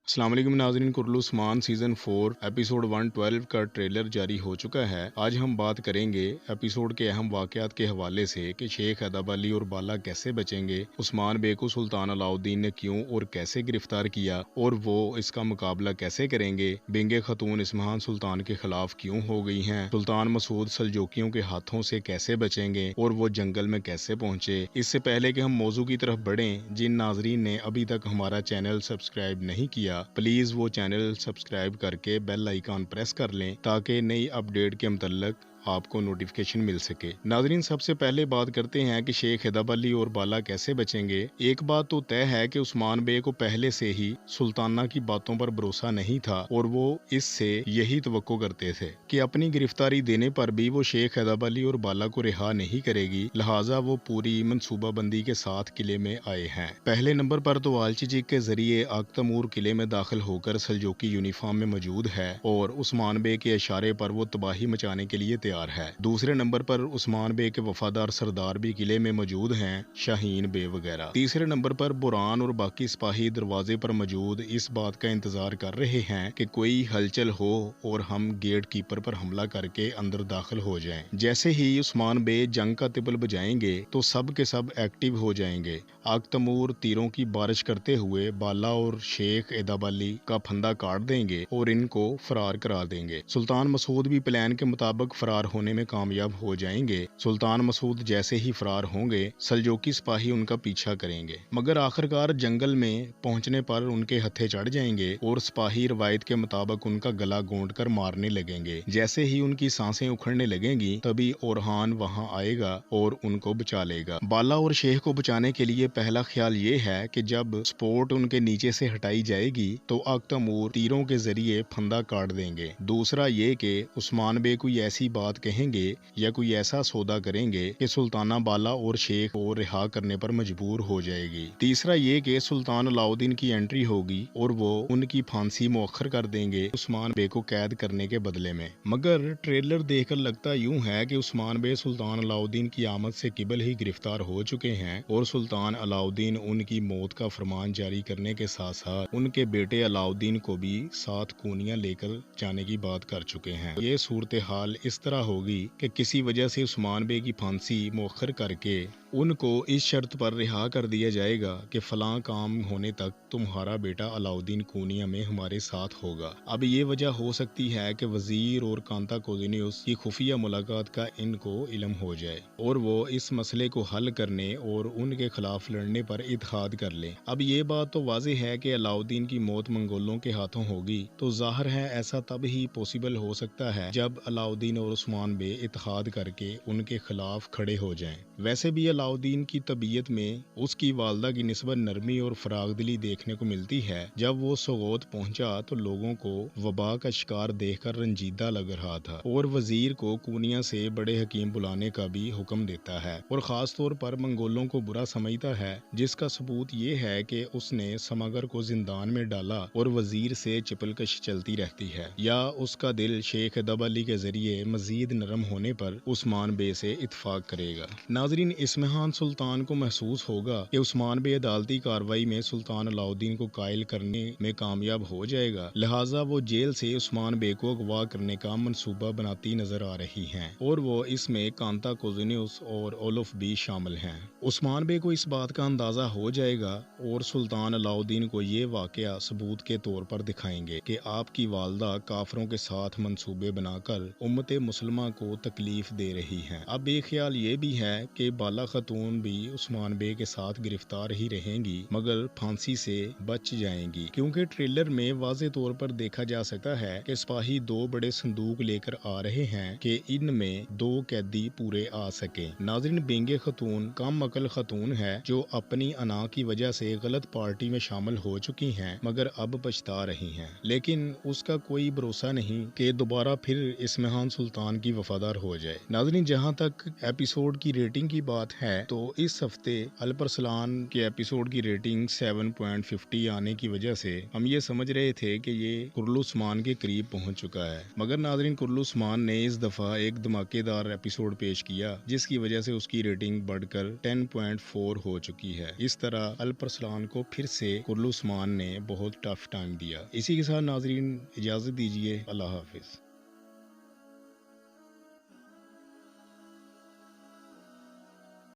अस्सलाम वालेकुम नाज़रीन, कुर्रल उस्मान सीज़न 4 एपिसोड 112 का ट्रेलर जारी हो चुका है। आज हम बात करेंगे एपिसोड के अहम वाक़यात के हवाले से कि शेख हैदर अली और बाला कैसे बचेंगे, उस्मान बे को सुल्तान अलाउद्दीन ने क्यों और कैसे गिरफ्तार किया और वो इसका मुकाबला कैसे करेंगे, बेंगे खतून इस्महान सुल्तान के खिलाफ क्यों हो गई हैं, सुल्तान मसूद सल्जूकियों के हाथों से कैसे बचेंगे और वो जंगल में कैसे पहुंचे। इससे पहले कि हम मौजू की तरफ बढ़ें, जिन नाजरीन ने अभी तक हमारा चैनल सब्सक्राइब नहीं किया, प्लीज़ वो चैनल सब्सक्राइब करके बेल आइकॉन प्रेस कर लें ताकि नई अपडेट के मतलब आपको नोटिफिकेशन मिल सके। नाजरीन, सबसे पहले बात करते हैं कि शेख हैदर अली और बाला कैसे बचेंगे। एक बात तो तय है कि उस्मान बे को पहले से ही सुल्ताना की बातों पर भरोसा नहीं था और वो इससे यही तवक्को करते थे कि अपनी गिरफ्तारी देने पर भी वो शेख हैदर अली और बाला को रिहा नहीं करेगी, लिहाजा वो पूरी मनसूबाबंदी के साथ किले में आए हैं। पहले नंबर पर तो आलचिचिक के जरिए आख्तमूर किले में दाखिल होकर सल्जूकी यूनिफॉर्म में मौजूद है और उस्मान बे के इशारे पर वो तबाही मचाने के लिए तैयार है। दूसरे नंबर पर उस्मान बे के वफादार सरदार भी किले में मौजूद हैं, शाहीन बे वगैरह। तीसरे नंबर पर बुरान और बाकी सिपाही दरवाजे पर मौजूद इस बात का इंतजार कर रहे हैं कि कोई हलचल हो और हम गेट कीपर पर हमला करके अंदर दाखिल हो जाएं। जैसे ही उस्मान बे जंग का तिबल बजाएंगे तो सब के सब एक्टिव हो जाएंगे। आख्तमूर तीरों की बारिश करते हुए बाला और शेख हैदर अली का फंदा काट देंगे और इनको फरार करा देंगे। सुल्तान मसूद भी प्लान के मुताबिक फरार होने में कामयाब हो जाएंगे। सुल्तान मसूद जैसे ही फरार होंगे, सल्जूकी सिपाही उनका पीछा करेंगे, मगर आखिरकार जंगल में पहुंचने पर उनके हत्थे चढ़ जाएंगे और सिपाही रवायत के मुताबिक उनका गला गोंद कर मारने लगेंगे। जैसे ही उनकी सांसें उखड़ने लगेंगी, तभी ओरहान वहां आएगा और उनको बचा लेगा। बाला और शेख को बचाने के लिए पहला ख्याल ये है कि जब सपोर्ट उनके नीचे से हटाई जाएगी तो आख्तमूर तीरों के जरिए फंदा काट देंगे। दूसरा ये कि उस्मान बे कोई ऐसी बात कहेंगे या कोई ऐसा सौदा करेंगे कि सुल्ताना बाला और शेख को रिहा करने पर मजबूर हो जाएगी। तीसरा ये कि सुल्तान अलाउद्दीन की एंट्री होगी और वो उनकी फांसी मुअख्खर कर देंगे उस्मान बे को कैद करने के बदले में। मगर ट्रेलर देखकर लगता यूं है कि उस्मान बे सुल्तान अलाउद्दीन की आमद से किबल ही गिरफ्तार हो चुके हैं और सुल्तान अलाउद्दीन उनकी मौत का फरमान जारी करने के साथ साथ उनके बेटे अलाउद्दीन को भी साथ कूनियां लेकर जाने की बात कर चुके हैं। ये सूरत हाल इस तरह होगी कि किसी वजह से उस्मान बे की फांसी मुअख्खर करके उनको इस शर्त पर रिहा कर दिया जाएगा कि फलां काम होने तक तुम्हारा बेटा अलाउद्दीन कूनिया में हमारे साथ होगा। अब ये वजह हो सकती है कि वजीर और कांता कोजिनियस की खुफिया मुलाकात का इनको इल्म हो जाए और वो इस मसले को हल करने और उनके खिलाफ लड़ने पर इत्तेहाद कर लें। अब ये बात तो वाज़ेह है कि अलाउद्दीन की मौत मंगोलों के हाथों होगी, तो जाहिर है ऐसा तब ही पॉसिबल हो सकता है जब अलाउद्दीन और उस्मान बे इत्तेहाद करके उनके खिलाफ खड़े हो जाएं। वैसे भी अलाउद्दीन की तबीयत में उसकी वालदा की निस्बत नरमी और फरागदिली देखने को मिलती है। जब वो सोगोत पहुंचा तो लोगों को वबा का शिकार देखकर रंजीदा लग रहा था और वजीर को कूनिया से बड़े हकीम बुलाने का भी हुक्म देता है और खास तौर पर मंगोलों को बुरा समझता है, जिसका सबूत ये है कि उसने समागर को जिंदान में डाला और वजीर से चिपलकश चलती रहती है, या उसका दिल शेख हैदर अली के जरिए मजीद नरम होने पर उस्मान बे से इत्तफाक करेगा। नाजरीन, इस्महान सुल्तान को महसूस होगा कि उस्मान बे अदालती कार्रवाई में सुल्तान अलाउद्दीन को कायल करने में कामयाब हो जाएगा, लिहाजा वो जेल से उस्मान बे को अगवा करने का मंसूबा बनाती नजर आ रही हैं और वो इसमें कांता कोजिनियस और ओलफ भी शामिल हैं। उस्मान बे को इस बात का अंदाजा हो जाएगा और सुल्तान अलाउद्दीन को ये वाकया सबूत के तौर पर दिखाएंगे कि आपकी वालदा काफरों के साथ मंसूबे बनाकर उम्मत मुसलमा को तकलीफ दे रही हैं। अब एक ख्याल ये भी है कि बाला खतून भी उस्मान बे के साथ गिरफ्तार ही रहेंगी, मगर फांसी से बच जाएंगी, क्योंकि ट्रेलर में वाज़े तौर पर देखा जा सकता है कि सिपाही दो बड़े संदूक लेकर आ रहे हैं कि इनमें दो कैदी पूरे आ सके। नाज़रीन, बेंगे खतून कम अकल खतून है जो अपनी अना की वजह से गलत पार्टी में शामिल हो चुकी हैं, मगर अब पछता रही हैं, लेकिन उसका कोई भरोसा नहीं कि दोबारा फिर इस्महान सुल्तान की वफादार हो जाए। नाज़रीन, जहां तक एपिसोड की रेटिंग ریٹنگ کی بات ہے تو اس ہفتے الپرسلان کے ایپیسوڈ کی ریٹنگ 7.50 آنے کی وجہ سے ہم یہ سمجھ رہے تھے کہ یہ کرلوسمان کے قریب پہنچ چکا ہے، مگر ناظرین کرلوسمان نے اس دفعہ ایک دھماکے دار ایپیسوڈ پیش کیا جس کی وجہ سے اس کی ریٹنگ بڑھ کر 10.4 ہو چکی ہے۔ اس طرح الپرسلان کو پھر سے کرلوسمان نے بہت ٹف ٹائم دیا۔ اسی کے ساتھ ناظرین اجازت دیجیے، اللہ حافظ۔